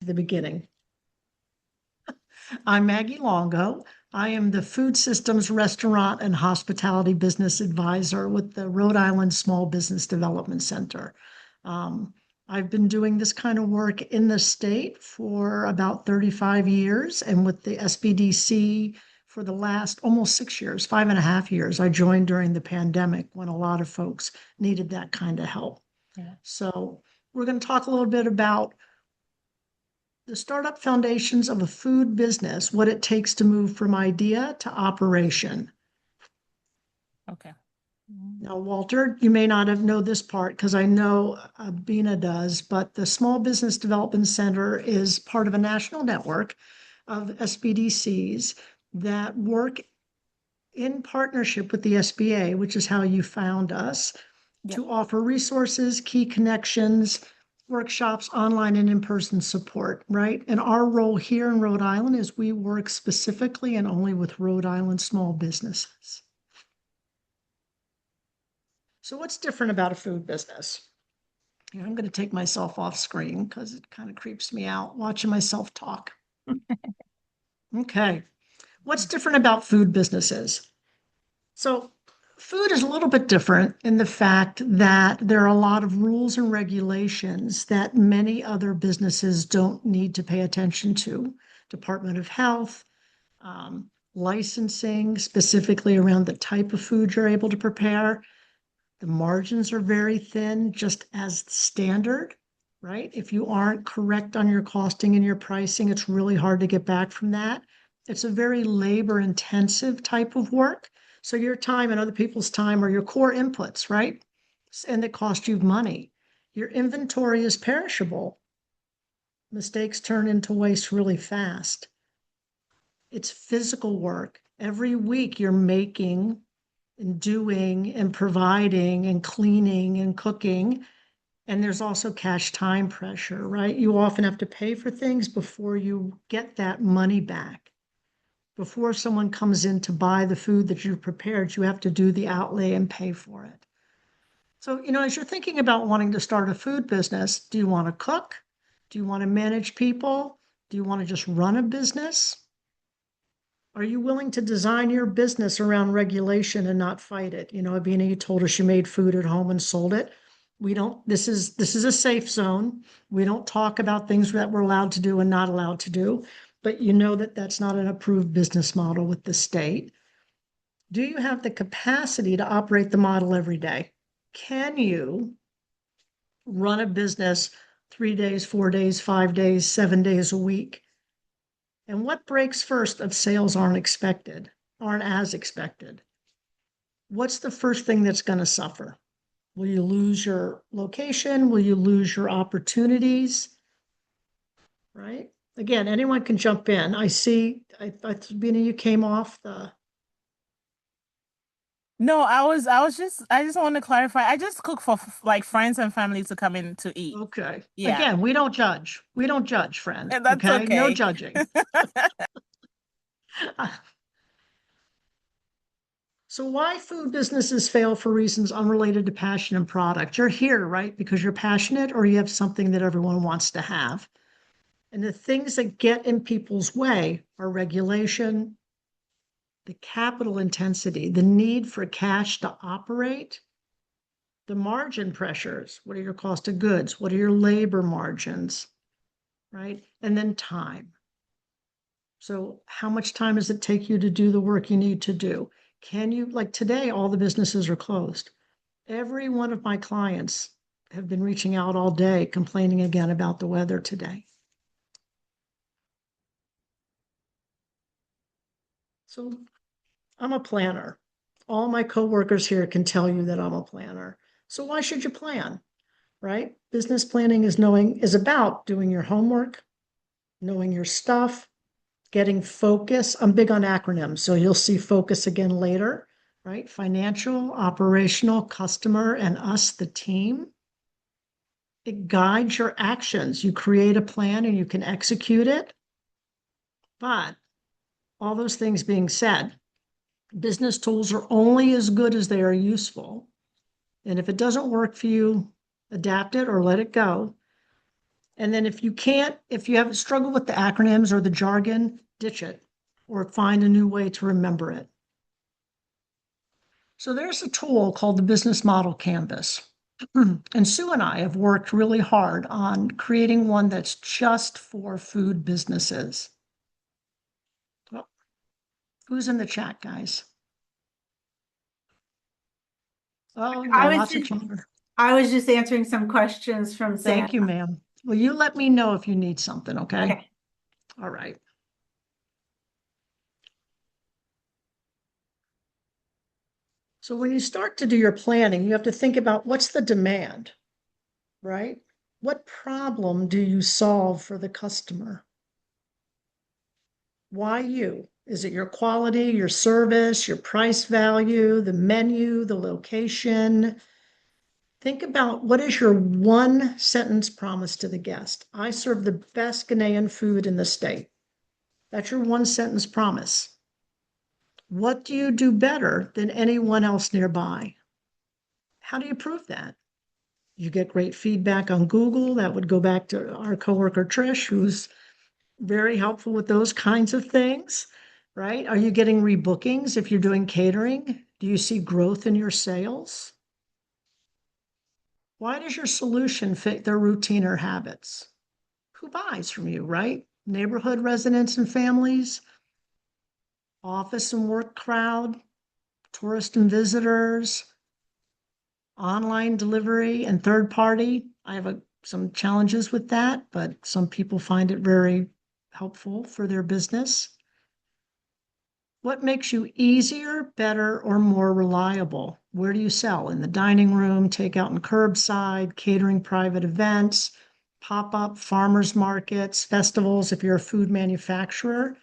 the beginning. I'm Maggie Longo. I am the Food Systems Restaurant and Hospitality Business Advisor with the Rhode Island Small Business Development Center. Um, I've been doing this kind of work in the state for about 35 years and with the SBDC for the last almost 6 years, 5.5 years. I joined during the pandemic when a lot of folks needed that kind of help. Yeah. So we're going to talk a little bit about the startup foundations of a food business, what it takes to move from idea to operation. Okay. Now, Walter, you may not have know this part because I know Bina does, but the Small Business Development Center is part of a national network of SBDCs that work in partnership with the SBA, which is how you found us, Yep. to offer resources, key connections, workshops, online and in-person support, right? And our role here in Rhode Island is we work specifically and only with Rhode Island small businesses. So what's different about a food business? Here, I'm going to take myself off screen because it kind of creeps me out watching myself talk. Okay. What's different about food businesses? So food is a little bit different in the fact that there are a lot of rules and regulations that many other businesses don't need to pay attention to. Department of Health, licensing, specifically around the type of food you're able to prepare. The margins are very thin, just as standard, right? If you aren't correct on your costing and your pricing, it's really hard to get back from that. It's a very labor intensive type of work. So your time and other people's time are your core inputs, right? And they cost you money. Your inventory is perishable. Mistakes turn into waste really fast. It's physical work. Every week you're making and doing and providing and cleaning and cooking. And there's also cash time pressure, right? You often have to pay for things before you get that money back. Before someone comes in to buy the food that you've prepared, you have to do the outlay and pay for it. So, as you're thinking about wanting to start a food business, do you want to cook? Do you want to manage people? Do you want to just run a business? Are you willing to design your business around regulation and not fight it? Abina, you told us you made food at home and sold it. We don't, this is a safe zone. We don't talk about things that we're allowed to do and not allowed to do, but you know that that's not an approved business model with the state. Do you have the capacity to operate the model every day? Can you run a business 3 days, 4 days, 5 days, 7 days a week? And what breaks first if sales aren't as expected? What's the first thing that's going to suffer? Will you lose your location? Will you lose your opportunities? Right? Again, anyone can jump in. I see, Bina, you came off the. No, I just want to clarify. I just cook for like friends and family to come in to eat. Okay. Yeah. Again, we don't judge. We don't judge, friend. And that's Okay? No okay. judging. So why food businesses fail for reasons unrelated to passion and product? You're here, right? Because you're passionate or you have something that everyone wants to have. And the things that get in people's way are regulation, the capital intensity, the need for cash to operate, the margin pressures. What are your cost of goods? What are your labor margins? Right? And then time. So how much time does it take you to do the work you need to do? Can you, like today, all the businesses are closed. Every one of my clients have been reaching out all day, complaining again about the weather today. So I'm a planner. All my coworkers here can tell you that I'm a planner. So why should you plan? Right? Business planning is about doing your homework, knowing your stuff, getting focus. I'm big on acronyms, so you'll see focus again later, right? Financial, operational, customer, and us, the team. It guides your actions. You create a plan and you can execute it. But all those things being said, business tools are only as good as they are useful. And if it doesn't work for you, adapt it or let it go. And then if you have struggled with the acronyms or the jargon, ditch it or find a new way to remember it. So there's a tool called the Business Model Canvas. And Sue and I have worked really hard on creating one that's just for food businesses. Well, who's in the chat, guys? Oh, you got lots of chatter. I was just answering some questions from Sam. Thank you, ma'am. Well, you let me know if you need something, okay? Okay. All right. So when you start to do your planning, you have to think about what's the demand, right? What problem do you solve for the customer? Why you? Is it your quality, your service, your price value, the menu, the location? Think about what is your one sentence promise to the guest? I serve the best Ghanaian food in the state. That's your one sentence promise. What do you do better than anyone else nearby? How do you prove that? You get great feedback on Google. That would go back to our coworker Trish, who's very helpful with those kinds of things, right? Are you getting rebookings if you're doing catering? Do you see growth in your sales? Why does your solution fit their routine or habits? Who buys from you, right? Neighborhood residents and families, office and work crowd, tourists and visitors, online delivery and third party. I have some challenges with that, but some people find it very helpful for their business. What makes you easier, better, or more reliable? Where do you sell? In the dining room, takeout and curbside, catering private events, pop-up farmers markets, festivals if you're a food manufacturer,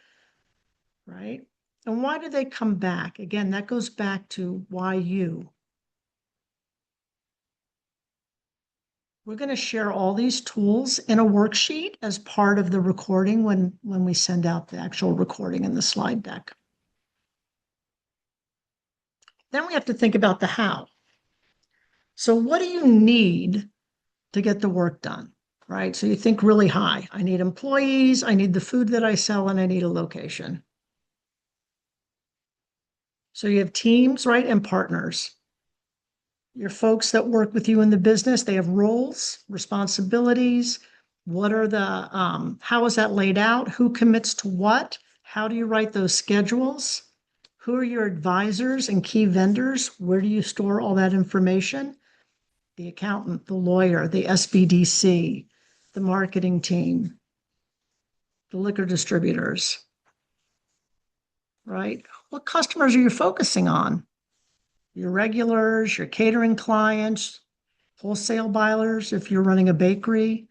right? And why do they come back? Again, that goes back to why you. We're going to share all these tools in a worksheet as part of the recording when we send out the actual recording in the slide deck. Then we have to think about the how. So what do you need to get the work done, right? So you think really high. I need employees, I need the food that I sell, and I need a location. So you have teams, right, and partners. Your folks that work with you in the business, they have roles, responsibilities. What are how is that laid out? Who commits to what? How do you write those schedules? Who are your advisors and key vendors? Where do you store all that information? The accountant, the lawyer, the SBDC, the marketing team, the liquor distributors, right? What customers are you focusing on? Your regulars, your catering clients, wholesale buyers if you're running a bakery.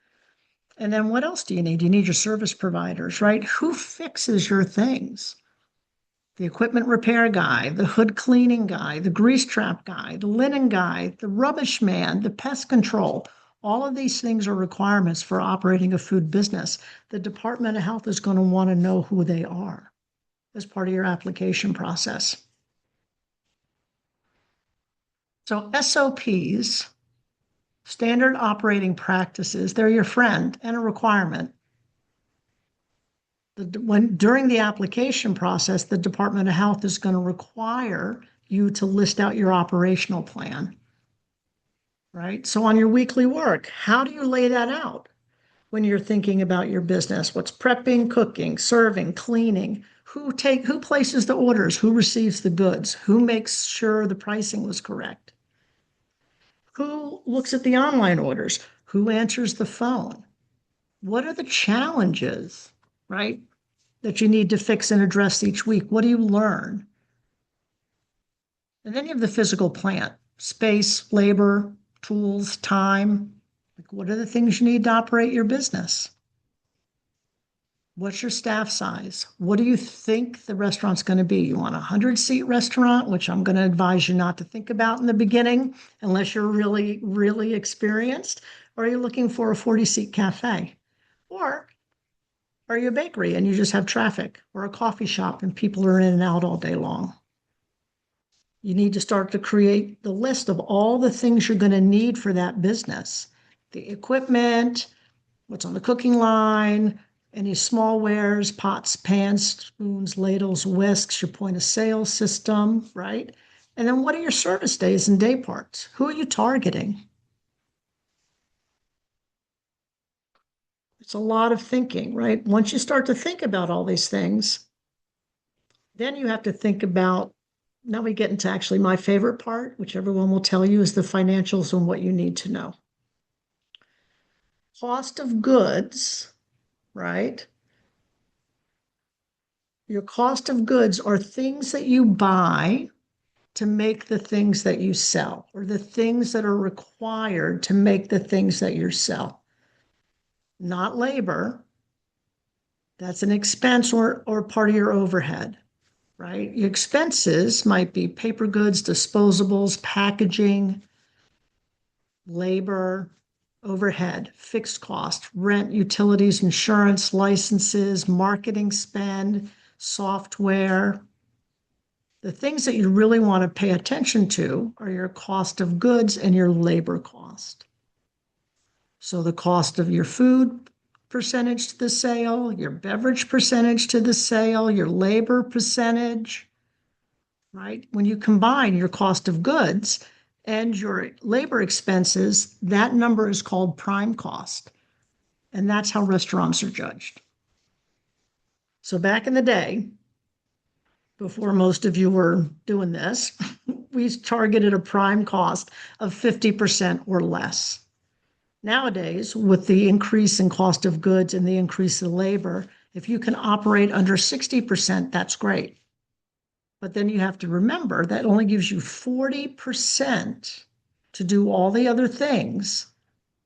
And then what else do you need? You need your service providers, right? Who fixes your things? The equipment repair guy, the hood cleaning guy, the grease trap guy, the linen guy, the rubbish man, the pest control. All of these things are requirements for operating a food business. The Department of Health is going to want to know who they are as part of your application process. So SOPs, standard operating practices, they're your friend and a requirement. During the application process, the Department of Health is going to require you to list out your operational plan, right? So on your weekly work, how do you lay that out when you're thinking about your business? What's prepping, cooking, serving, cleaning? Who places the orders? Who receives the goods? Who makes sure the pricing was correct? Who looks at the online orders? Who answers the phone? What are the challenges, right, that you need to fix and address each week? What do you learn? And then you have the physical plant, space, labor, tools, time. Like, what are the things you need to operate your business? What's your staff size? What do you think the restaurant's going to be? You want a 100-seat restaurant, which I'm going to advise you not to think about in the beginning unless you're really, really experienced, or are you looking for a 40-seat cafe? Or are you a bakery and you just have traffic, or a coffee shop and people are in and out all day long? You need to start to create the list of all the things you're going to need for that business. The equipment, what's on the cooking line, any small wares, pots, pans, spoons, ladles, whisks, your point of sale system, right? And then what are your service days and day parts? Who are you targeting? It's a lot of thinking, right? Once you start to think about all these things, then you have to think about, now we get into actually my favorite part, which everyone will tell you is the financials and what you need to know. Cost of goods, right? Your cost of goods are things that you buy to make the things that you sell, or the things that are required to make the things that you sell. Not labor. That's an expense or part of your overhead, right? Your expenses might be paper goods, disposables, packaging, labor, overhead, fixed cost, rent, utilities, insurance, licenses, marketing spend, software. The things that you really want to pay attention to are your cost of goods and your labor cost. So the cost of your food percentage to the sale, your beverage percentage to the sale, your labor percentage, right? When you combine your cost of goods and your labor expenses, that number is called prime cost. And that's how restaurants are judged. So back in the day, before most of you were doing this, we targeted a prime cost of 50% or less. Nowadays, with the increase in cost of goods and the increase in labor, if you can operate under 60%, that's great. But then you have to remember that only gives you 40% to do all the other things,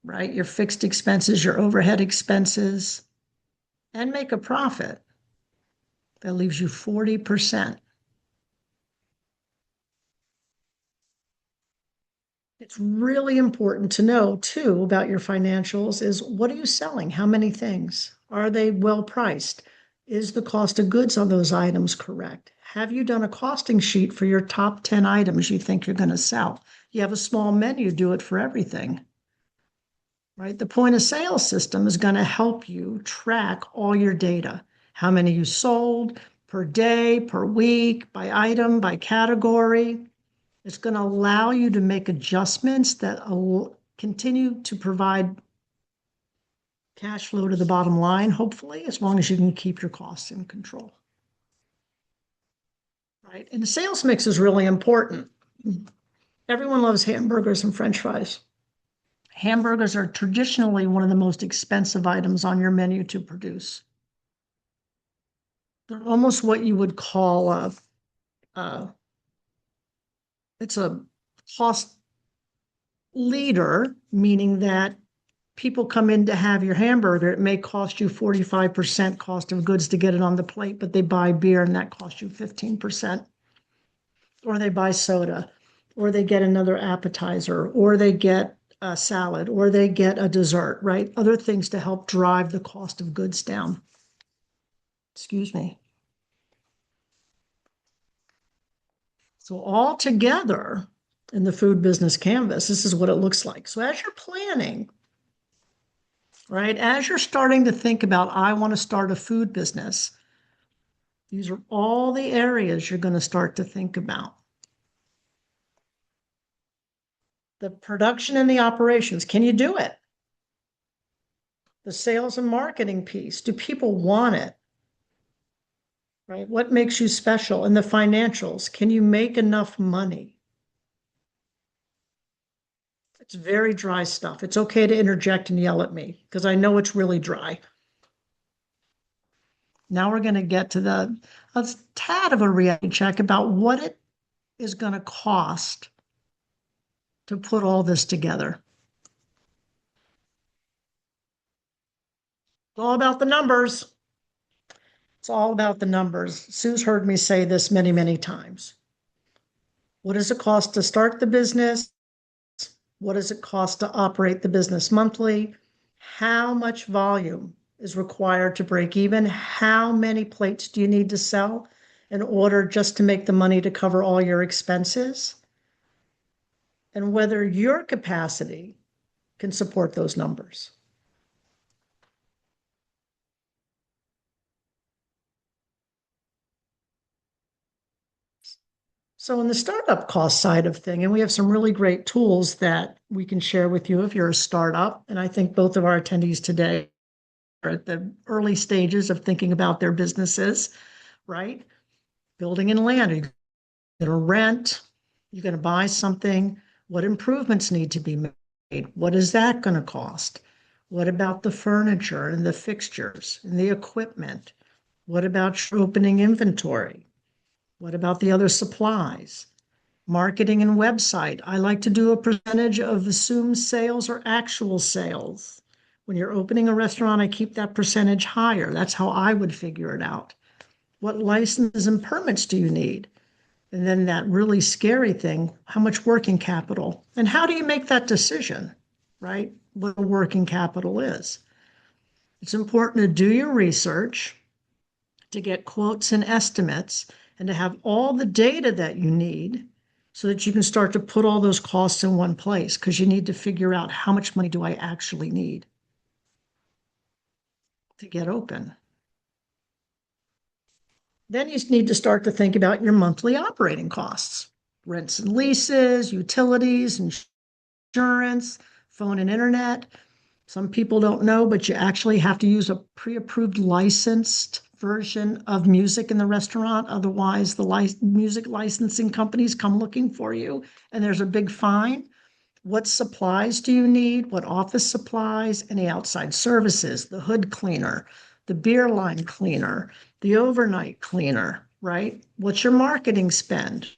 right? Your fixed expenses, your overhead expenses, and make a profit. That leaves you 40%. It's really important to know too about your financials is what are you selling? How many things? Are they well priced? Is the cost of goods on those items correct? Have you done a costing sheet for your top 10 items you think you're going to sell? You have a small menu, do it for everything, right? The point of sale system is going to help you track all your data. How many you sold per day, per week, by item, by category. It's going to allow you to make adjustments that will continue to provide cash flow to the bottom line, hopefully, as long as you can keep your costs in control. Right? And the sales mix is really important. Everyone loves hamburgers and French fries. Hamburgers are traditionally one of the most expensive items on your menu to produce. They're almost what you would call it's a cost leader, meaning that people come in to have your hamburger. It may cost you 45% cost of goods to get it on the plate, but they buy beer and that costs you 15%. Or they buy soda, or they get another appetizer, or they get a salad, or they get a dessert, right? Other things to help drive the cost of goods down. Excuse me. So all together in the food business canvas, this is what it looks like. So as you're planning, right, as you're starting to think about, I want to start a food business, these are all the areas you're going to start to think about. The production and the operations, can you do it? The sales and marketing piece, do people want it? Right? What makes you special? And the financials, can you make enough money? It's very dry stuff. It's okay to interject and yell at me because I know it's really dry. Now we're going to get to a tad of a reality check about what it is going to cost to put all this together. It's all about the numbers. It's all about the numbers. Sue's heard me say this many, many times. What does it cost to start the business? What does it cost to operate the business monthly? How much volume is required to break even? How many plates do you need to sell in order just to make the money to cover all your expenses? And whether your capacity can support those numbers. So in the startup cost side of thing, and we have some really great tools that we can share with you if you're a startup. And I think both of our attendees today are at the early stages of thinking about their businesses, right? Building and land. Are you going to rent? You're going to buy something? What improvements need to be made? What is that going to cost? What about the furniture and the fixtures and the equipment? What about your opening inventory? What about the other supplies? Marketing and website. I like to do a percentage of assumed sales or actual sales. When you're opening a restaurant, I keep that percentage higher. That's how I would figure it out. What licenses and permits do you need? And then that really scary thing, how much working capital? And how do you make that decision, right? What working capital is. It's important to do your research, to get quotes and estimates, and to have all the data that you need so that you can start to put all those costs in one place, because you need to figure out how much money do I actually need to get open. Then you need to start to think about your monthly operating costs, rents and leases, utilities, insurance, phone and internet. Some people don't know, but you actually have to use a pre-approved licensed version of music in the restaurant. Otherwise, the music licensing companies come looking for you, and there's a big fine. What supplies do you need? What office supplies? Any outside services? The hood cleaner, the beer line cleaner, the overnight cleaner, right? What's your marketing spend?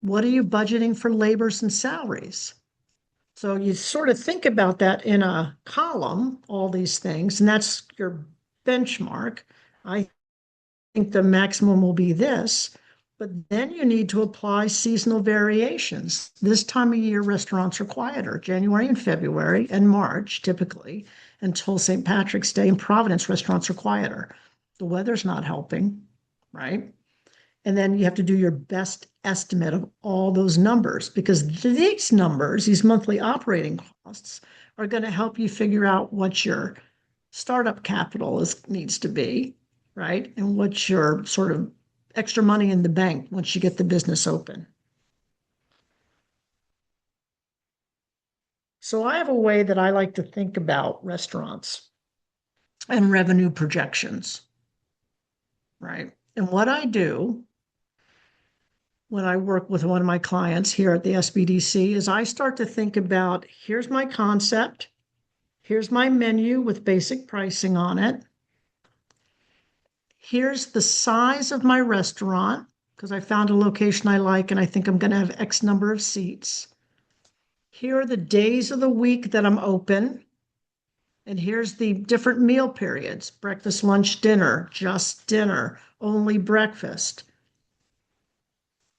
What are you budgeting for labors and salaries? So you sort of think about that in a column, all these things, and that's your benchmark. I think the maximum will be this, but then you need to apply seasonal variations. This time of year, restaurants are quieter, January and February and March, typically, until St. Patrick's Day. In Providence, restaurants are quieter. The weather's not helping, right? And then you have to do your best estimate of all those numbers, because these numbers, these monthly operating costs, are going to help you figure out what your startup capital needs to be, right? And what's your sort of extra money in the bank once you get the business open. So I have a way that I like to think about restaurants and revenue projections, right? And what I do when I work with one of my clients here at the SBDC is I start to think about, here's my concept, here's my menu with basic pricing on it, here's the size of my restaurant, because I found a location I like and I think I'm going to have X number of seats. Here are the days of the week that I'm open, and here's the different meal periods: breakfast, lunch, dinner, just dinner, only breakfast.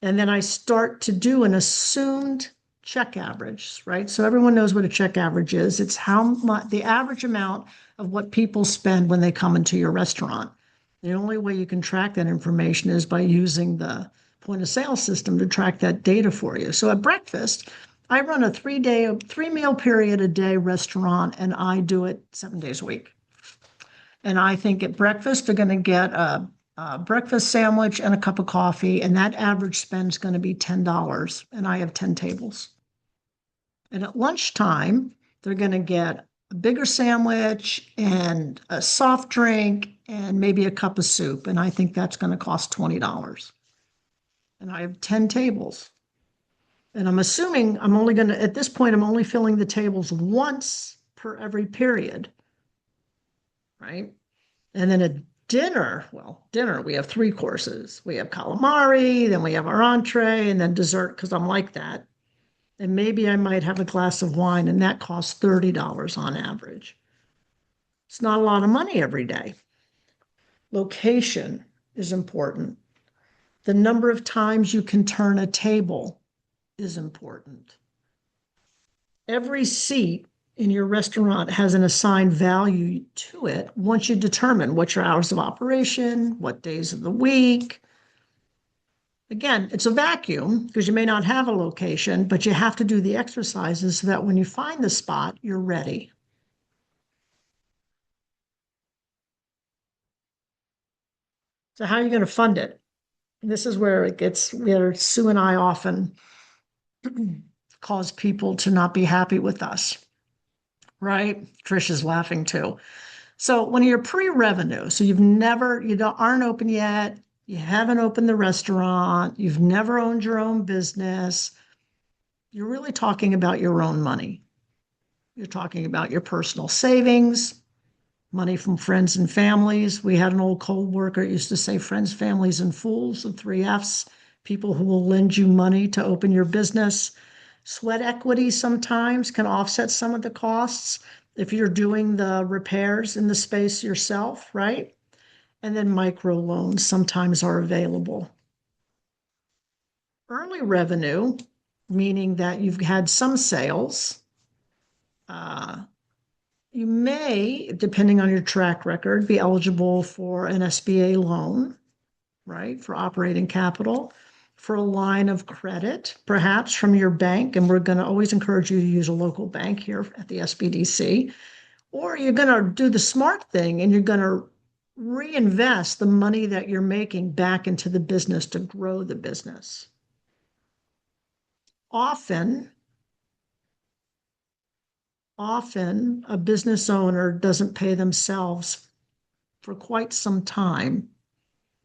And then I start to do an assumed check average, right? So everyone knows what a check average is. It's how much, the average amount of what people spend when they come into your restaurant. The only way you can track that information is by using the point of sale system to track that data for you. So at breakfast, I run a 3 meal period a day restaurant, and I do it 7 days a week. And I think at breakfast, they're going to get a breakfast sandwich and a cup of coffee, and that average spend is going to be $10, and I have 10 tables. And at lunchtime, they're going to get a bigger sandwich and a soft drink and maybe a cup of soup, and I think that's going to cost $20. And I have 10 tables. And I'm assuming I'm only going to, at this point, I'm only filling the tables once per every period, right? And then at dinner, we have 3 courses. We have calamari, then we have our entree, and then dessert, because I'm like that. And maybe I might have a glass of wine, and that costs $30 on average. It's not a lot of money every day. Location is important. The number of times you can turn a table is important. Every seat in your restaurant has an assigned value to it once you determine what your hours of operation, what days of the week. Again, it's a vacuum because you may not have a location, but you have to do the exercises so that when you find the spot, you're ready. So how are you going to fund it? This is where where Sue and I often cause people to not be happy with us, right? Trish is laughing too. So when you're pre-revenue, so aren't open yet, you haven't opened the restaurant, you've never owned your own business, you're really talking about your own money. You're talking about your personal savings, money from friends and families. We had an old co-worker used to say friends, families, and fools, the three F's, people who will lend you money to open your business. Sweat equity sometimes can offset some of the costs if you're doing the repairs in the space yourself, right? And then micro loans sometimes are available. Early revenue, meaning that you've had some sales. You may, depending on your track record, be eligible for an SBA loan, right, for operating capital, for a line of credit, perhaps from your bank. And we're going to always encourage you to use a local bank here at the SBDC. Or you're going to do the smart thing and you're going to reinvest the money that you're making back into the business to grow the business. Often a business owner doesn't pay themselves for quite some time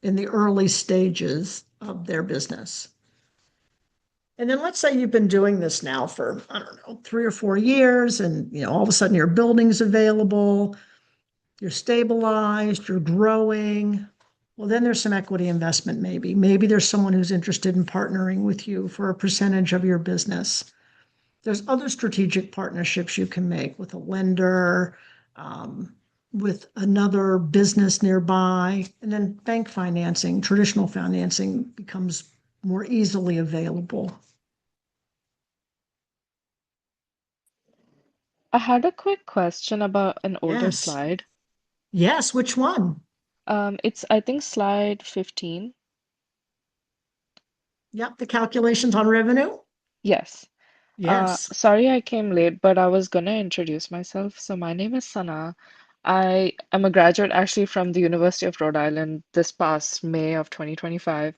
in the early stages of their business. And then let's say you've been doing this now for, I don't know, 3 or 4 years, and all of a sudden your building's available, you're stabilized, you're growing. Well, then there's some equity investment, maybe. Maybe there's someone who's interested in partnering with you for a percentage of your business. There's other strategic partnerships you can make with a lender, with another business nearby, and then bank financing, traditional financing becomes more easily available. I had a quick question about an older Yes. slide. Yes, which one? It's, I think, slide 15. Yep, the calculations on revenue? Yes. Yes. Sorry I came late, but I was gonna introduce myself. So my name is Sana. I am a graduate actually from the University of Rhode Island this past May of 2025.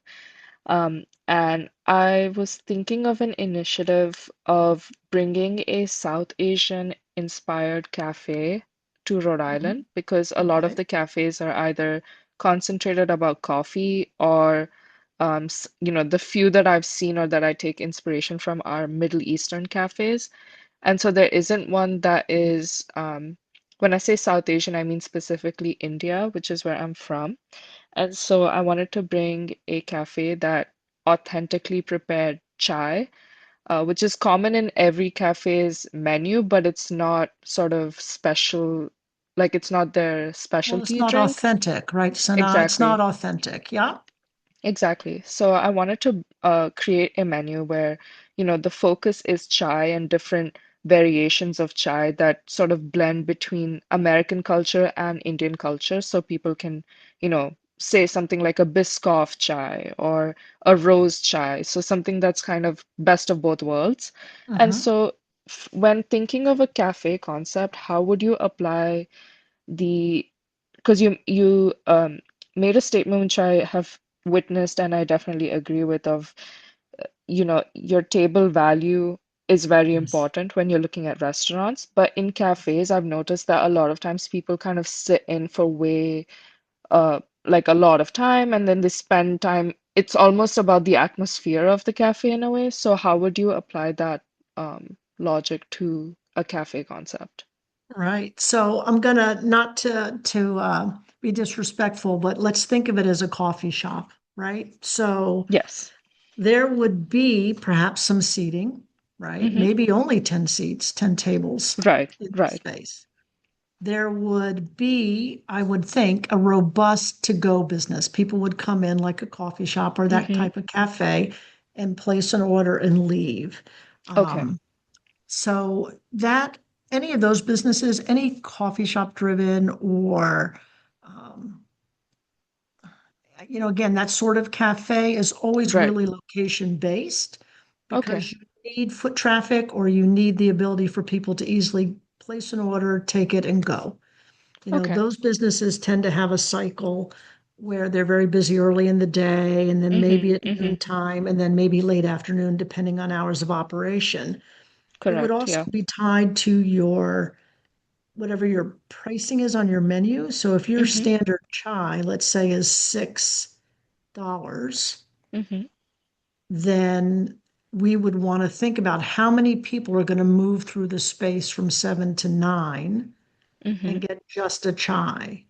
And I was thinking of an initiative of bringing a South Asian inspired cafe to Rhode Mhm. Island because a lot of Okay. the cafes are either concentrated about coffee or, the few that I've seen or that I take inspiration from are Middle Eastern cafes. And so there isn't one that is, when I say South Asian, I mean specifically India, which is where I'm from. And so I wanted to bring a cafe that authentically prepared chai, which is common in every cafe's menu, but it's not sort of special, like it's not their Well, it's specialty not drink. authentic, right, Sana? It's not Exactly. authentic. Yeah. Exactly. So I wanted to create a menu where, the focus is chai and different variations of chai that sort of blend between American culture and Indian culture. So people can, say something like a Biscoff chai or a rose chai. So something that's kind of best of both worlds. And Mhm. so when thinking of a cafe concept, how would you apply the because you made a statement which I have witnessed and I definitely agree with of your table value is very Yes. important when you're looking at restaurants, but in cafes I've noticed that a lot of times people kind of sit in for way like a lot of time and then they spend time. It's almost about the atmosphere of the cafe in a way. So how would you apply that logic to a cafe concept? Right. So I'm gonna not to be disrespectful, but let's think of it as a coffee shop, right? So Yes. there would be perhaps some seating, right? Hmm. Maybe only 10 seats, 10 tables Right, in the right. space. There would be, I would think, a robust to-go business. People would come in like a coffee shop or that Hmm. type of cafe and place an order and leave. Okay. Um, So that any of those businesses, any coffee shop driven or um, again, that sort of cafe is always Right. really location based Okay. because you need foot traffic or you need the ability for people to easily place an order, take it and go. Okay. Those businesses tend to have a cycle where they're very busy early in the day and then maybe Mm-hmm. at Mm-hmm. noontime and then maybe late afternoon, depending on hours of operation. It would Correct. also Yeah. be tied to your whatever your pricing is on your menu. So if your Mm-hmm. standard chai, let's say, is $6, Mm-hmm. then we would want to think about how many people are going to move through the space from 7 to 9 Mm-hmm. and get just a chai,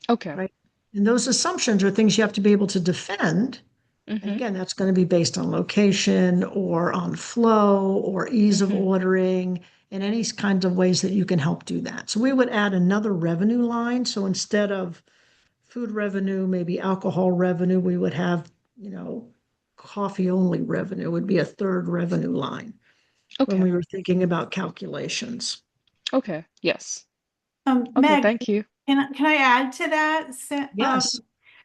Okay. right? And those assumptions are things you have to be able to defend. And Mm-hmm. again, that's going to be based on location or on flow or ease of Mm-hmm. ordering and any kinds of ways that you can help do that. So we would add another revenue line. So instead of food revenue, maybe alcohol revenue, we would have, coffee only revenue would be a third revenue line when Okay. we were thinking about calculations. Okay. Yes. Okay. Meg, Thank you. can I add to that? Yes,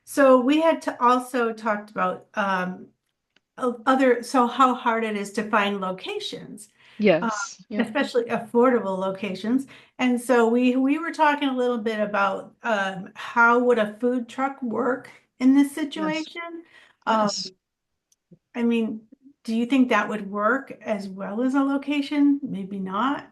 So we had to also talked about so how hard it is to find locations, uh, Yes. Yeah. especially affordable locations. And so we were talking a little bit about how would a food truck work in this yes, situation? Um, yes. I mean, do you think that would work as well as a location? Maybe not.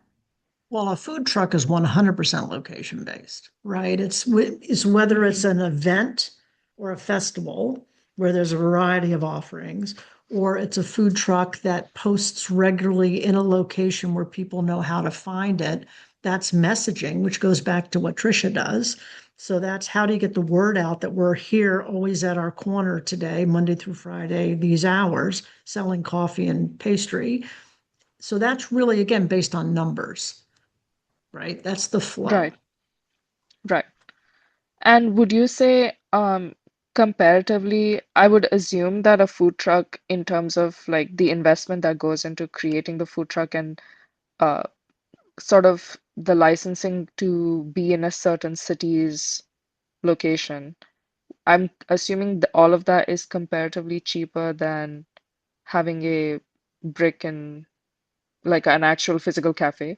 Well, a food truck is 100% location based, right? It's whether Mm-hmm. it's an event or a festival where there's a variety of offerings, or it's a food truck that posts regularly in a location where people know how to find it. That's messaging, which goes back to what Trisha does. So that's how do you get the word out that we're here always at our corner today, Monday through Friday, these hours, selling coffee and pastry. So that's really, again, based on numbers, right? That's the flow. Right. Right. And would you say, comparatively, I would assume that a food truck, in terms of like the investment that goes into creating the food truck and uh, sort of the licensing to be in a certain city's location, I'm assuming all of that is comparatively cheaper than having a brick and like an actual physical cafe.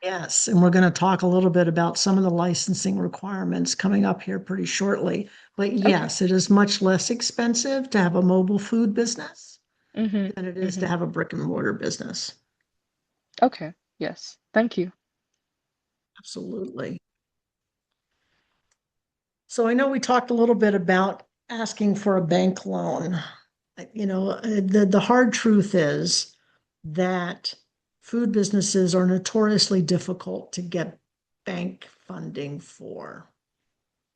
Yes, and we're going to talk a little bit about some of the licensing requirements coming up here pretty shortly. But Okay. yes, it is much less expensive to have a mobile food business Mm-hmm. than it is Mm-hmm. to have a brick and mortar business. Okay. Yes. Thank you. Absolutely. So I know we talked a little bit about asking for a bank loan. The hard truth is that food businesses are notoriously difficult to get bank funding for,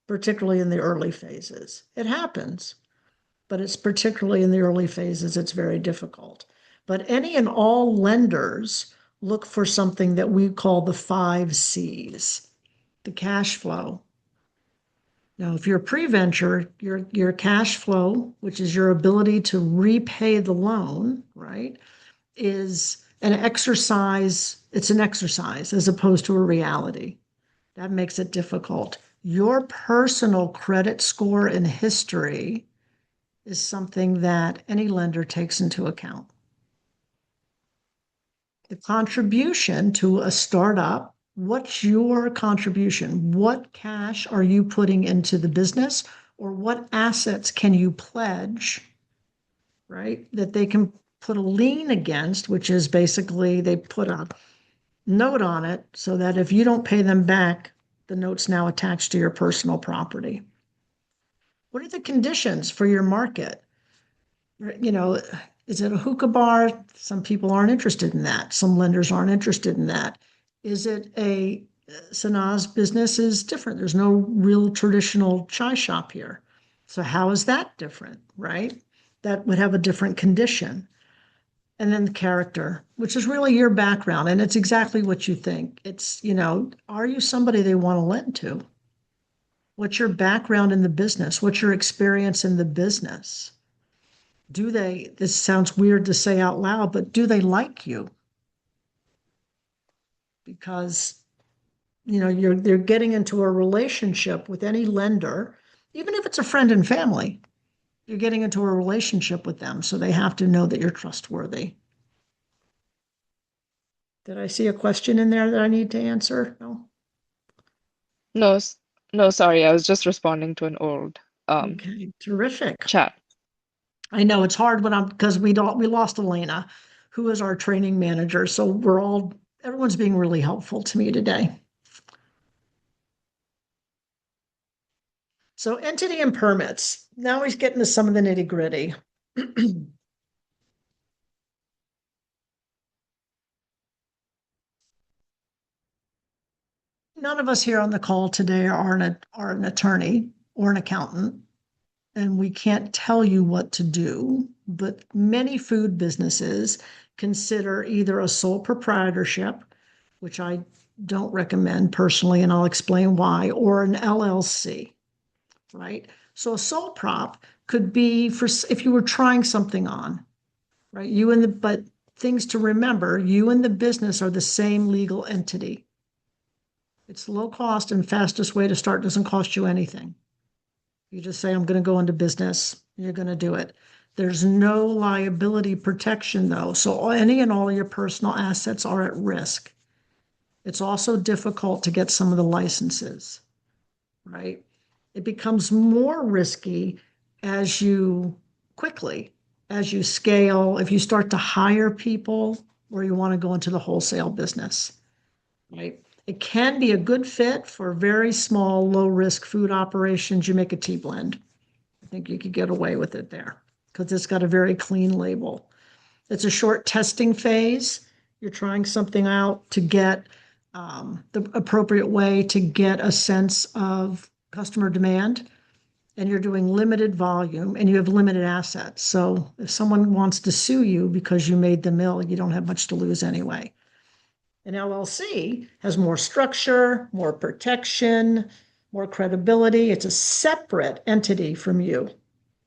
particularly in the early phases. It happens, but it's particularly in the early phases, it's very difficult. But any and all lenders look for something that we call the 5 C's, the cash flow. Now, if you're a pre-venture, your cash flow, which is your ability to repay the loan, right, is an exercise. It's an exercise as opposed to a reality. That makes it difficult. Your personal credit score and history is something that any lender takes into account. The contribution to a startup, what's your contribution? What cash are you putting into the business, or what assets can you pledge, right? That they can put a lien against, which is basically they put a note on it so that if you don't pay them back, the note's now attached to your personal property. What are the conditions for your market? You know, is it a hookah bar? Some people aren't interested in that. Some lenders aren't interested in that. Is it a Sanaz business is different. There's no real traditional chai shop here. So how is that different, right? That would have a different condition. And then the character, which is really your background. And it's exactly what you think. It's, are you somebody they want to lend to? What's your background in the business? What's your experience in the business? This sounds weird to say out loud, but do they like you? Because, they're getting into a relationship with any lender, even if it's a friend and family, you're getting into a relationship with them. So they have to know that you're trustworthy. Did I see a question in there that I need to answer? No. No, no, sorry, I was just responding to an old Okay, terrific. chat. I know it's hard because we lost Elena, who is our training manager. So everyone's being really helpful to me today. So entity and permits. Now he's getting to some of the nitty gritty. None of us here on the call today are an attorney or an accountant, and we can't tell you what to do, but many food businesses consider either a sole proprietorship, which I don't recommend personally, and I'll explain why, or an LLC, right? So a sole prop could be if you were trying something on, right? But things to remember, you and the business are the same legal entity. It's low cost and fastest way to start, doesn't cost you anything. You just say, I'm going to go into business. You're going to do it. There's no liability protection though. So any and all of your personal assets are at risk. It's also difficult to get some of the licenses, right? It becomes more risky as you scale, if you start to hire people or you want to go into the wholesale business, right? It can be a good fit for very small, low-risk food operations. You make a tea blend. I think you could get away with it there because it's got a very clean label. It's a short testing phase. You're trying something out to get the appropriate way to get a sense of customer demand, and you're doing limited volume and you have limited assets. So if someone wants to sue you because you made the mill, you don't have much to lose anyway. An LLC has more structure, more protection, more credibility. It's a separate entity from you.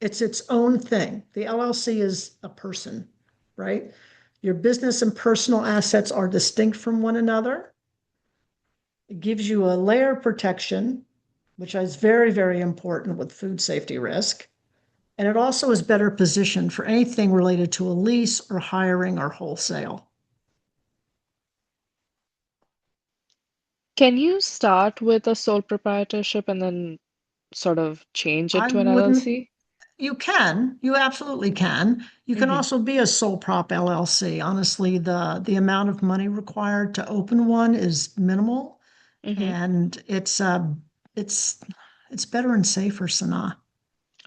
It's its own thing. The LLC is a person, right? Your business and personal assets are distinct from one another. It gives you a layer of protection, which is very, very important with food safety risk. And it also is better positioned for anything related to a lease or hiring or wholesale. Can you start with a sole proprietorship and then sort of change it I to an wouldn't, LLC? you absolutely can. You can Mm-hmm. also be a sole prop LLC. Honestly, the amount of money required to open one is minimal, Mm-hmm. and it's better and safer, Sana.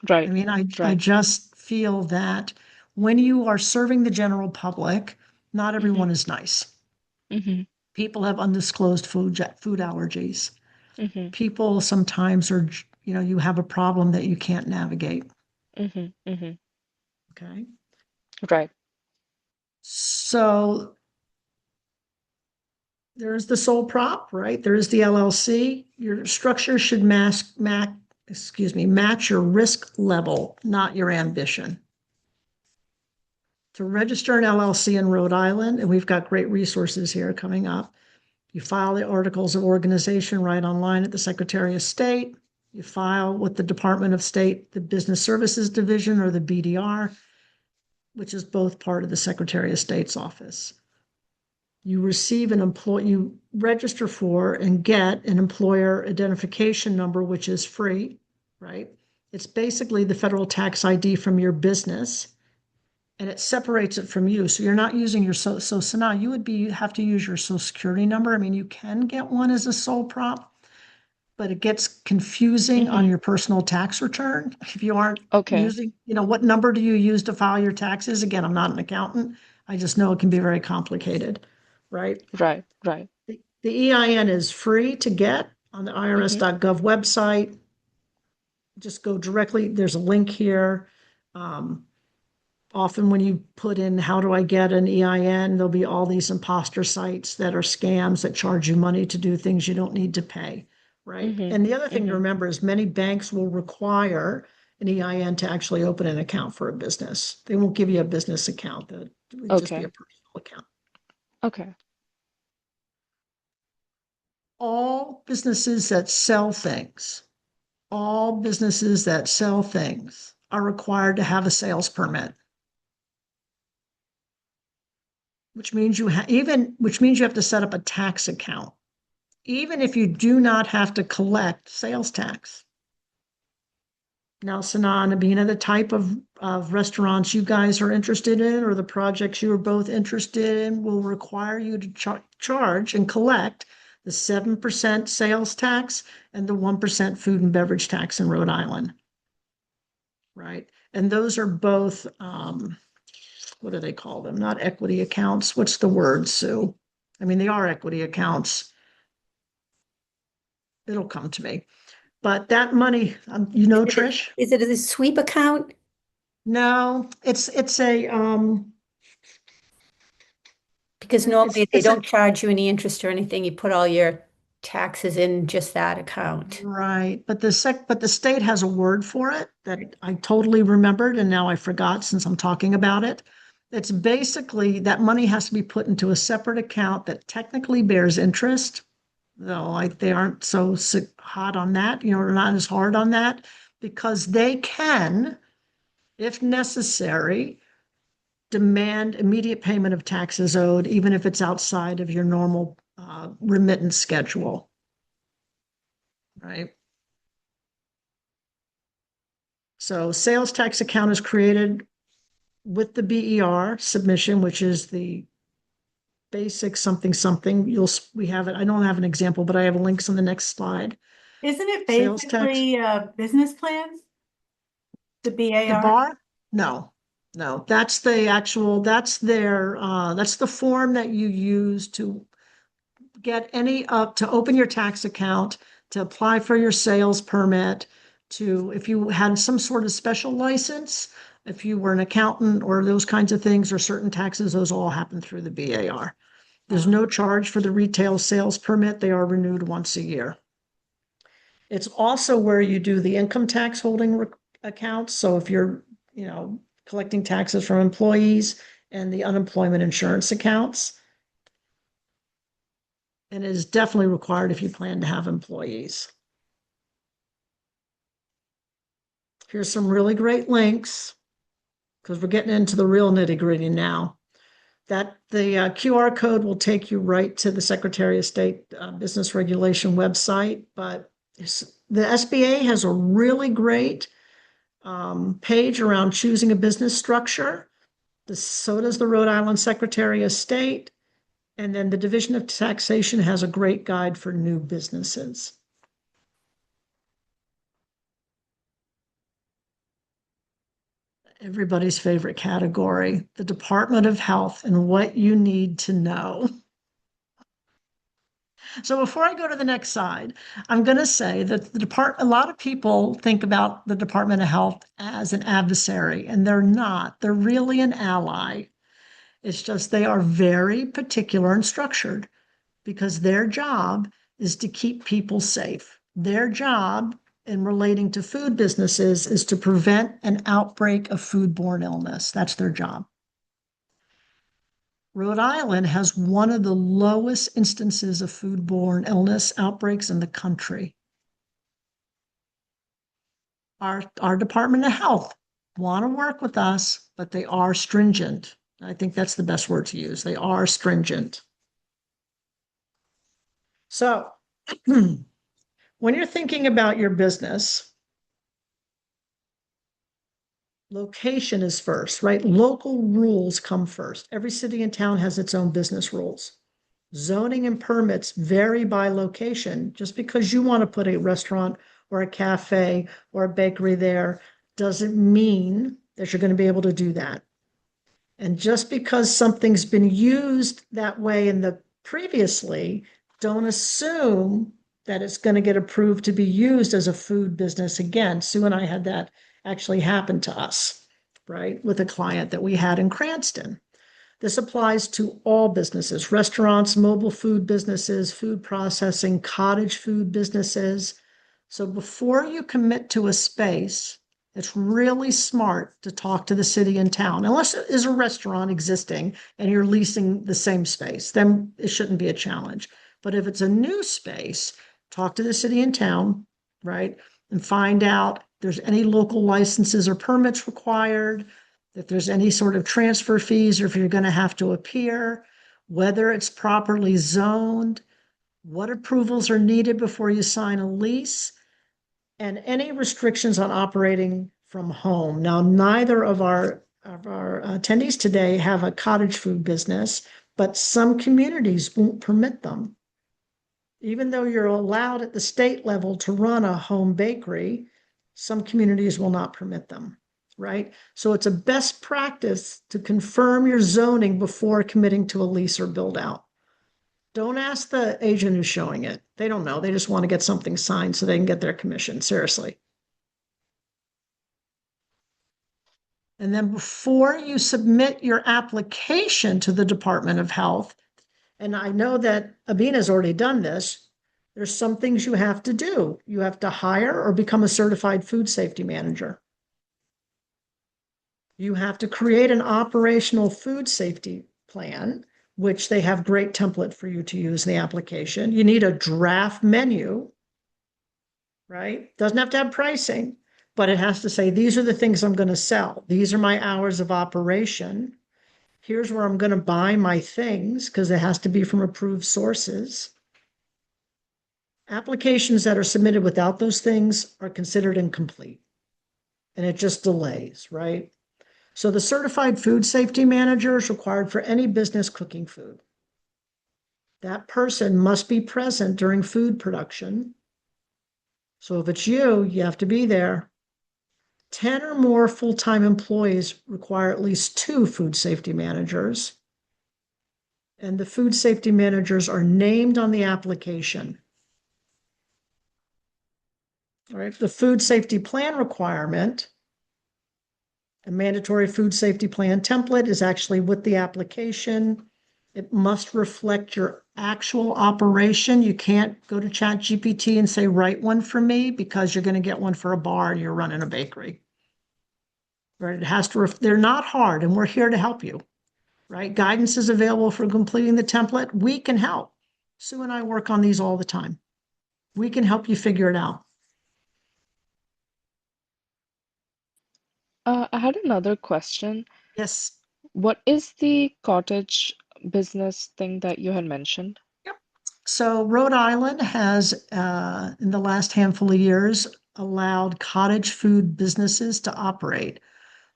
I Right. mean, I Right. just feel that when you are serving the general public, not Mm-hmm. everyone is nice. Mm-hmm. People have undisclosed food allergies. Mm-hmm. People sometimes are, you have a problem that you can't navigate. Mm-hmm. Mm-hmm. Okay. Right. So there's the sole prop, right? There is the LLC. Your structure should match your risk level, not your ambition. To register an LLC in Rhode Island, and we've got great resources here coming up. You file the articles of organization right online at the Secretary of State. You file with the Department of State, the Business Services Division, or the BDR, which is both part of the Secretary of State's office. You register for and get an employer identification number, which is free, right? It's basically the federal tax ID from your business, and it separates it from you. So you're not using your so now you would have to use your Social Security number. I mean, you can get one as a sole prop, but it gets confusing on Mm-hmm. your personal tax return if you aren't Okay. using, what number do you use to file your taxes? Again, I'm not an accountant. I just know it can be very complicated, right? Right. Right. The EIN is free to get on the Mm-hmm. irs.gov website. Just go directly. There's a link here. Often when you put in, how do I get an EIN? There'll be all these imposter sites that are scams that charge you money to do things you don't need to pay, right? Mm-hmm. And the other thing to Mm-hmm. remember is many banks will require an EIN to actually open an account for a business. They won't give you a business account. It would just be a Okay. personal account. Okay. All businesses that sell things are required to have a sales permit, which means you have to set up a tax account, even if you do not have to collect sales tax. Now, Sanaa and Abina, the type of restaurants you guys are interested in or the projects you are both interested in will require you to charge and collect the 7% sales tax and the 1% food and beverage tax in Rhode Island. Right? And those are both, what do they call them? Not equity accounts. What's the word, Sue? I mean, they are equity accounts. It'll come to me. But that money, Trish? Is it a sweep account? No, it's a Because normally they it's a don't charge you any interest or anything. You put all your taxes in just that account. right, but the state has a word for it that I totally remembered and now I forgot since I'm talking about it. It's basically that money has to be put into a separate account that technically bears interest, though they aren't so hot on that, or not as hard on that, because they can, if necessary, demand immediate payment of taxes owed, even if it's outside of your normal remittance schedule. Right? So sales tax account is created with the BER submission, which is the basic something something. We have it. I don't have an example, but I have links on the next slide. Isn't it Sales tax. basically business plans? The The BAR? bar? No, that's the actual, that's the form that you use to get to open your tax account, to apply for your sales permit, if you had some sort of special license, if you were an accountant or those kinds of things, or certain taxes, those all happen through the BAR. There's no charge for the retail sales permit. They are renewed once a year. It's also where you do the income tax holding accounts. So if you're, collecting taxes from employees, and the unemployment insurance accounts. And it is definitely required if you plan to have employees. Here's some really great links, because we're getting into the real nitty-gritty now. That the QR code will take you right to the Secretary of State Business Regulation website, but the SBA has a really great page around choosing a business structure. So does the Rhode Island Secretary of State. And then the Division of Taxation has a great guide for new businesses. Everybody's favorite category, the Department of Health and what you need to know. So before I go to the next slide, I'm going to say that a lot of people think about the Department of Health as an adversary, and they're not. They're really an ally. It's just they are very particular and structured, because their job is to keep people safe. Their job in relating to food businesses is to prevent an outbreak of foodborne illness. That's their job. Rhode Island has one of the lowest instances of foodborne illness outbreaks in the country. Our Department of Health want to work with us, but they are stringent. I think that's the best word to use. They are stringent. So when you're thinking about your business, location is first, right? Local rules come first. Every city and town has its own business rules. Zoning and permits vary by location. Just because you want to put a restaurant or a cafe or a bakery there doesn't mean that you're going to be able to do that. And just because something's been used that way previously, don't assume that it's going to get approved to be used as a food business again. Sue and I had that actually happen to us, right, with a client that we had in Cranston. This applies to all businesses: restaurants, mobile food businesses, food processing, cottage food businesses. So before you commit to a space, it's really smart to talk to the city and town, unless it is a restaurant existing and you're leasing the same space, then it shouldn't be a challenge. But if it's a new space, talk to the city and town, right? And find out if there's any local licenses or permits required, if there's any sort of transfer fees, or if you're going to have to appear, whether it's properly zoned, what approvals are needed before you sign a lease. and any restrictions on operating from home. Now, neither of our attendees today have a cottage food business, but some communities won't permit them. Even though you're allowed at the state level to run a home bakery, some communities will not permit them, right? So it's a best practice to confirm your zoning before committing to a lease or build out. Don't ask the agent who's showing it. They don't know. They just want to get something signed so they can get their commission. Seriously. And then before you submit your application to the Department of Health, and I know that Abina's already done this, there's some things you have to do. You have to hire or become a certified food safety manager. You have to create an operational food safety plan, which they have great template for you to use in the application. You need a draft menu, right? Doesn't have to have pricing, but it has to say, these are the things I'm going to sell. These are my hours of operation. Here's where I'm going to buy my things, because it has to be from approved sources. Applications that are submitted without those things are considered incomplete, and it just delays, right? So the certified food safety manager is required for any business cooking food. That person must be present during food production. So if it's you, you have to be there. 10 or more full-time employees require at least 2 food safety managers. And the food safety managers are named on the application. All right, the food safety plan requirement, a mandatory food safety plan template is actually with the application. It must reflect your actual operation. You can't go to ChatGPT and say, write one for me, because you're going to get one for a bar and you're running a bakery. Right? It has to, they're not hard, and we're here to help you. Right? Guidance is available for completing the template. We can help. Sue and I work on these all the time. We can help you figure it out. I had another question. Yes. What is the cottage business thing that you had mentioned? So Rhode Island has, in the last handful of years, allowed cottage food businesses to operate.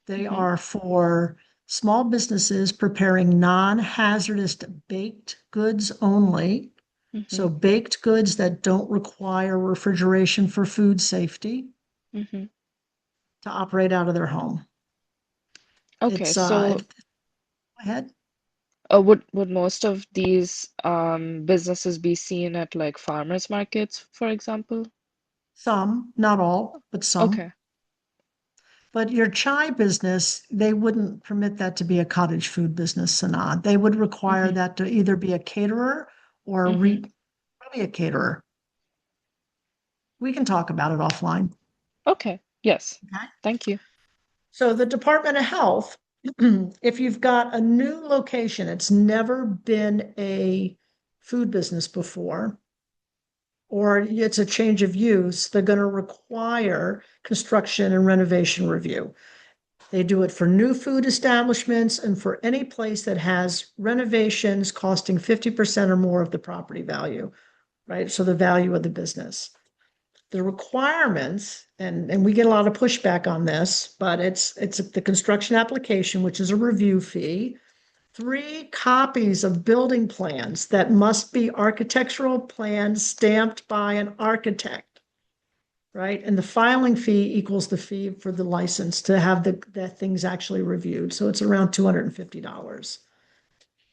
They Mhm. are for small businesses preparing non-hazardous baked goods only. So Mhm. baked goods that don't require refrigeration for food safety Mhm. to operate out of their home. Okay, It's so go ahead. would most of these businesses be seen at like farmers markets, for example? Some, not all, but some. Okay. But your chai business, they wouldn't permit that to be a cottage food business, Sanaa. They would require Mhm. that to either be a caterer or Mhm. probably a caterer. We can talk about it offline. Okay. Yes. Okay. Thank you. So the Department of Health, if you've got a new location, it's never been a food business before, or it's a change of use, they're going to require construction and renovation review. They do it for new food establishments and for any place that has renovations costing 50% or more of the property value, right? So the value of the business. The requirements, and we get a lot of pushback on this, but it's the construction application, which is a review fee, 3 copies of building plans that must be architectural plans stamped by an architect, right? And the filing fee equals the fee for the license to have the things actually reviewed. So it's around $250.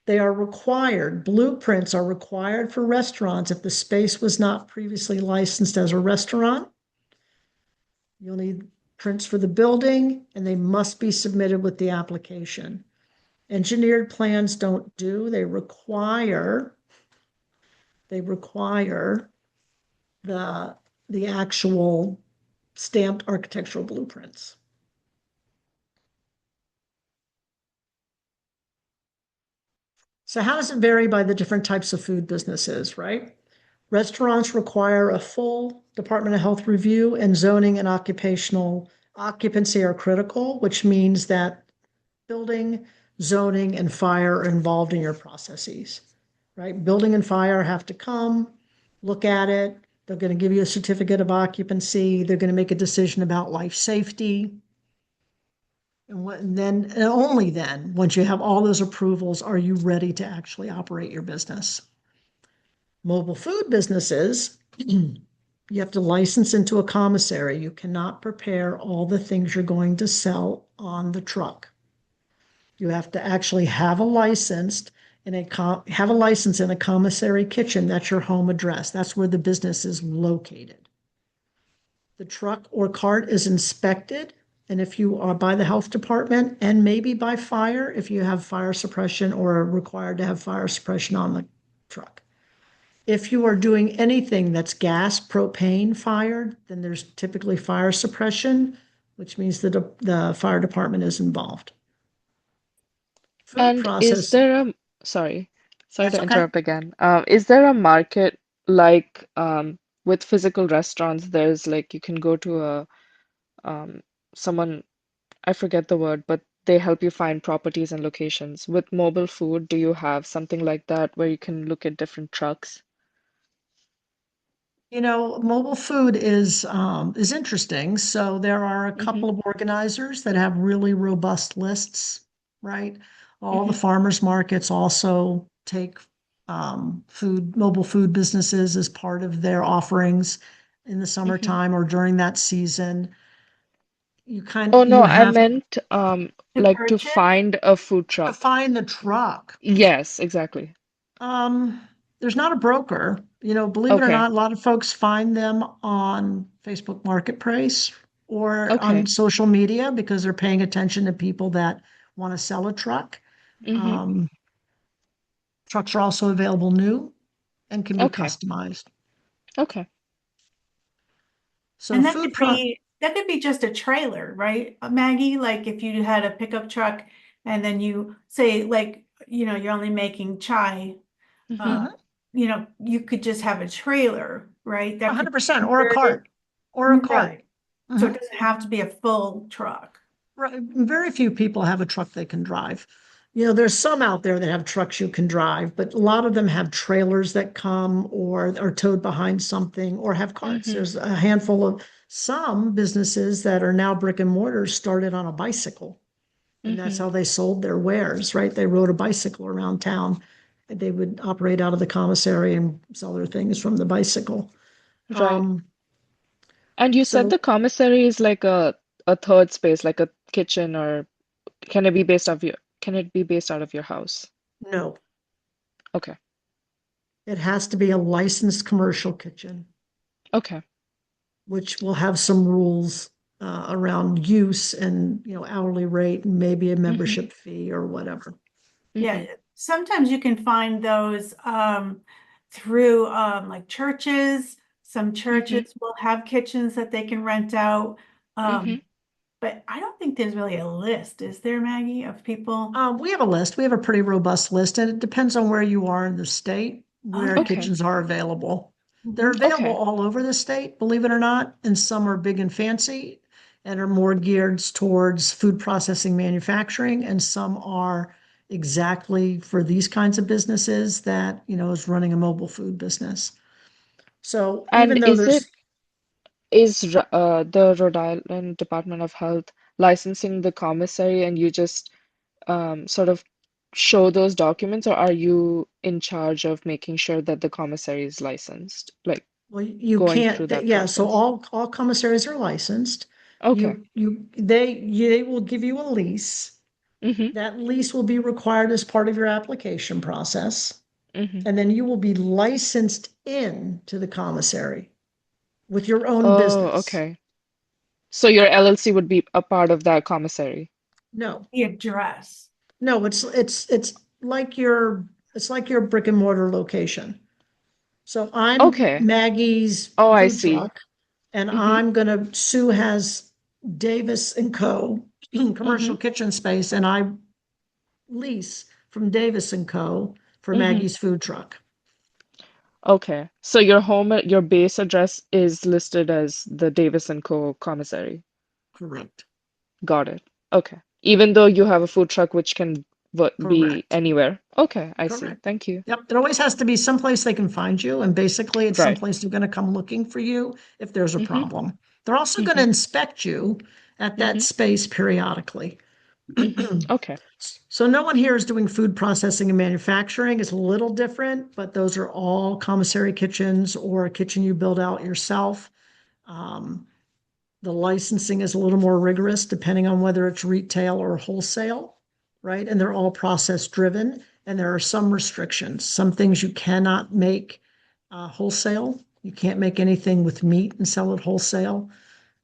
They are required, blueprints are required for restaurants if the space was not previously licensed as a restaurant. You'll need prints for the building, and they must be submitted with the application. Engineered plans don't do, they require the actual stamped architectural blueprints. So how does it vary by the different types of food businesses, right? Restaurants require a full Department of Health review, and zoning and occupational occupancy are critical, which means that building, zoning, and fire are involved in your processes, right? Building and fire have to come, look at it, They're going to give you a certificate of occupancy. They're going to make a decision about life safety. And then, and only then, once you have all those approvals, are you ready to actually operate your business. Mobile food businesses, you have to license into a commissary. You cannot prepare all the things you're going to sell on the truck. You have to actually have a license in a commissary kitchen. That's your home address. That's where the business is located. The truck or cart is inspected, and if you are by the health department and maybe by fire, if you have fire suppression or are required to have fire suppression on the truck. If you are doing anything that's gas, propane fired, then there's typically fire suppression, which means that the fire department is involved. Food And is process, there a, sorry, sorry that's to okay. interrupt again. Is there a market like with physical restaurants, there's like you can go to a someone, I forget the word, but they help you find properties and locations. With mobile food, do you have something like that where you can look at different trucks? Mobile food is interesting. So there are a Mm-hmm. couple of organizers that have really robust lists, right? All the Mm-hmm. farmers markets also take mobile food businesses as part of their offerings in the Mm-hmm. summertime or during that season. Oh no, You I have meant To like to purchase? find a food to truck. find the truck. Yes, exactly. Um, there's not a broker. Believe it or Okay. not, a lot of folks find them on Facebook Marketplace or on Okay. social media because they're paying attention to people that want to sell a truck. Mm-hmm. Um, trucks are also available new and can be Okay. customized. Okay. So And that could be just a trailer, right, Maggie? Like if you had a pickup truck and then you say like, you're only making chai, Mm-hmm. uh, Mhm, you could just have a trailer, right? That could be 100%, or a converted, cart, or a cart. right? So it Mhm. doesn't have to be a full truck. Right. Very few people have a truck they can drive. There's some out there that have trucks you can drive, but a lot of them have trailers that come or are towed behind something or have carts. Mm-hmm. There's a handful of some businesses that are now brick and mortar started on a bicycle, and that's Mm-hmm. how they sold their wares, right? They rode a bicycle around town. They would operate out of the commissary and sell their things from the bicycle. Right. Um, And you said so the commissary is like a third space, like a kitchen, or can it be based out of your house? no, Okay. it has to be a licensed commercial kitchen, Okay. which will have some rules around use and hourly rate and maybe a Mm-hmm. membership fee or whatever. Yeah, Mm-hmm. sometimes you can find those through like churches. Some Mm-hmm. churches will have kitchens that they can rent out. Mm-hmm. Um, but I don't think there's really a list, is there, Maggie, of people? We have a list. We have a pretty robust list, and it depends on where you are in the state where Okay. Okay. kitchens are available. They're Mhm. available Okay. all over the state, believe it or not, and some are big and fancy and are more geared towards food processing manufacturing, and some are exactly for these kinds of businesses that, is running a mobile food business. So And even though there's the Rhode Island Department of Health licensing the commissary and you just sort of show those documents, or are you in charge of making sure that the commissary is licensed, like Well, you going through can't, that yeah, so process? all commissaries are licensed. Okay. They will give you a lease. Mm-hmm. That lease will be required as part of your application process. Mm-hmm. And then you will be licensed in to the commissary with your own Oh, business. okay. So your LLC would be a part of that commissary. No, The address. no, it's like your brick and mortar location. So I'm Okay. Maggie's Oh, I food see. truck, and Mm-hmm. Sue has Davis and Co. Mm-hmm. commercial kitchen space, and I lease from Davis and Co. for Mm-hmm. Maggie's food truck. Okay. So your base address is listed as the Davis and Co. commissary. Correct. Got it. Okay. Even though you have a food truck which can be Correct. anywhere. Okay, I see. Correct. Thank you. Yep, there always has to be someplace they can find you, and basically it's Right. someplace they're going to come looking for you if there's a Mm-hmm. problem. They're also going to Mm-hmm. inspect you at that space periodically. Mm-hmm. Okay. So no one here is doing food processing and manufacturing. It's a little different, but those are all commissary kitchens or a kitchen you build out yourself. Um, the licensing is a little more rigorous depending on whether it's retail or wholesale, right? And they're all process driven, and there are some restrictions. Some things you cannot make wholesale. You can't make anything with meat and sell it wholesale.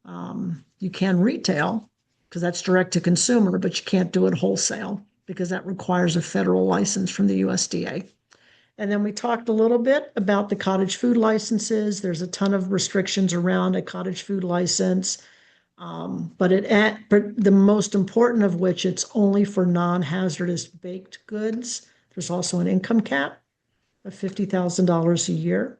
You can retail because that's direct to consumer, but you can't do it wholesale because that requires a federal license from the USDA. And then we talked a little bit about the cottage food licenses. There's a ton of restrictions around a cottage food license. But the most important of which, it's only for non-hazardous baked goods. There's also an income cap of $50,000 a year.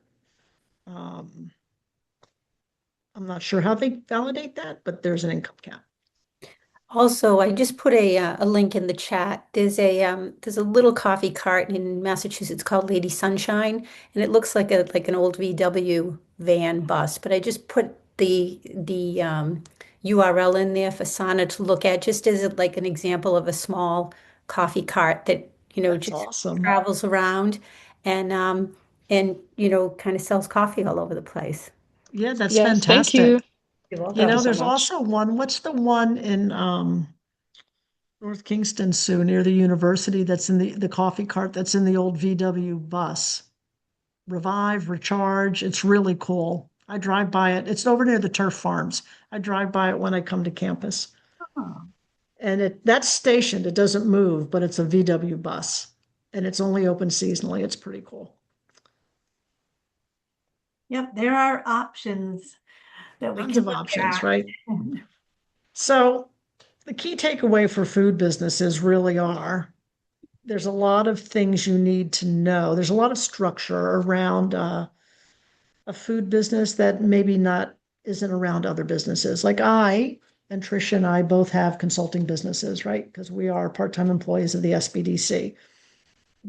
I'm not sure how they validate that, but there's an income cap. Also, I just put a link in the chat. There's a little coffee cart in Massachusetts called Lady Sunshine, and it looks like an old VW van bus. But I just put the URL in there for Sana to look at, just as like an example of a small coffee cart that That's just awesome. travels around and kind of sells coffee all over the place. Yeah, that's Yes, thank fantastic. you. You're You welcome. know, so there's much. also one, what's the one in North Kingston, Sue, near the university that's in the coffee cart that's in the old VW bus? Revive, Recharge. It's really cool. I drive by it. It's over near the turf farms. I drive by it when I come to campus. Oh, And that's stationed. It doesn't move, but it's a VW bus. And it's only open seasonally. It's pretty cool. yep, there are options that we Tons can of look options, at. right? So the key takeaway for food businesses really are there's a lot of things you need to know. There's a lot of structure around a food business that maybe not isn't around other businesses. Like I and Tricia and I both have consulting businesses, right? Because we are part-time employees of the SBDC.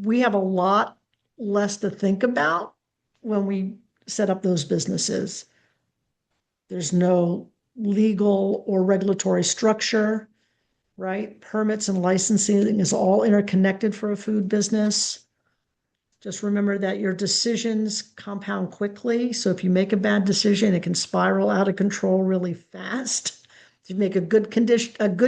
We have a lot less to think about when we set up those businesses. There's no legal or regulatory structure, right? Permits and licensing is all interconnected for a food business. Just remember that your decisions compound quickly. So if you make a bad decision, it can spiral out of control really fast. If you make a good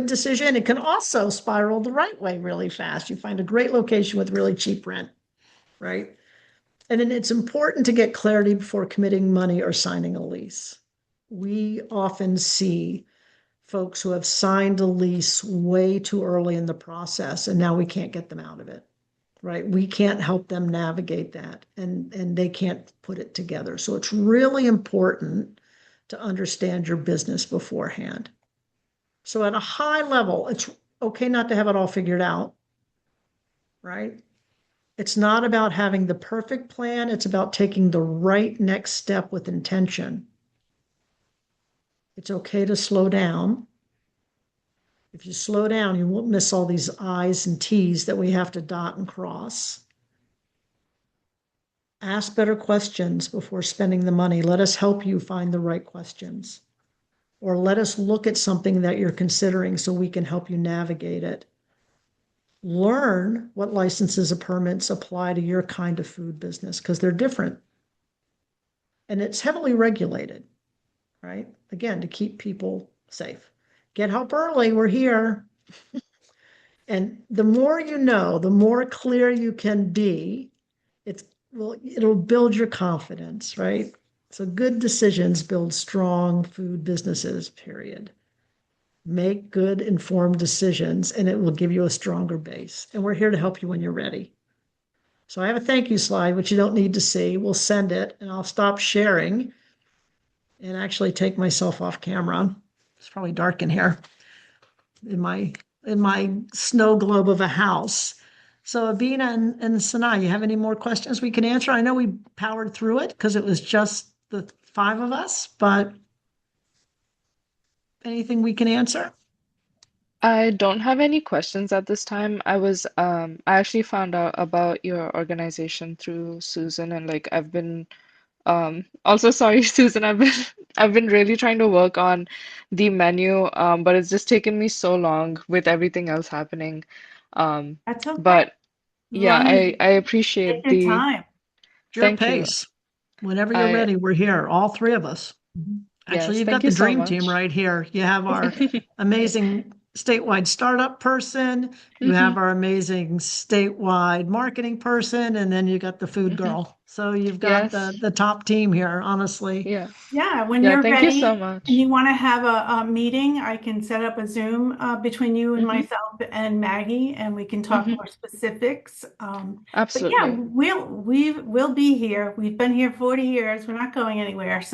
decision, it can also spiral the right way really fast. You find a great location with really cheap rent, right? And then it's important to get clarity before committing money or signing a lease. We often see folks who have signed a lease way too early in the process, and now we can't get them out of it, right? We can't help them navigate that, and they can't put it together. So it's really important to understand your business beforehand. So at a high level, it's okay not to have it all figured out, right? It's not about having the perfect plan. It's about taking the right next step with intention. It's okay to slow down. If you slow down, you won't miss all these I's and T's that we have to dot and cross. Ask better questions before spending the money. Let us help you find the right questions. Or let us look at something that you're considering so we can help you navigate it. Learn what licenses or permits apply to your kind of food business because they're different. And it's heavily regulated, right? Again, to keep people safe. Get help early. We're here. And the more you know, the more clear you can be, it'll build your confidence, right? So good decisions build strong food businesses, period. Make good informed decisions and it will give you a stronger base. And we're here to help you when you're ready. So I have a thank you slide, which you don't need to see. We'll send it and I'll stop sharing and actually take myself off camera. It's probably dark in here in my snow globe of a house. So Abina and Sanaa, you have any more questions we can answer? I know we powered through it because it was just the five of us, but anything we can answer? I don't have any questions at this time. I actually found out about your organization through Susan, and like I've been also sorry, Susan, I've been really trying to work on the menu, but it's just taken me so long with everything else happening. Um, That's okay. but As yeah, long as you I take appreciate your the time. Your thank you. pace. Whenever you're I ready, we're here, all three of us. Actually, Yes, you've thank got you the so dream team much. right here. You have our amazing statewide startup person, you hmm have our amazing statewide marketing person, and then you got the food hmm girl. So you've got Yes. the top team here, honestly. Yeah. Yeah, when Yeah, you're thank you so ready and you much. want to have a meeting, I can set up a Zoom between you and hmm myself and Maggie, and we can talk hmm more specifics. But yeah, Absolutely. we'll be here. We've been here 40 years. We're not going anywhere. So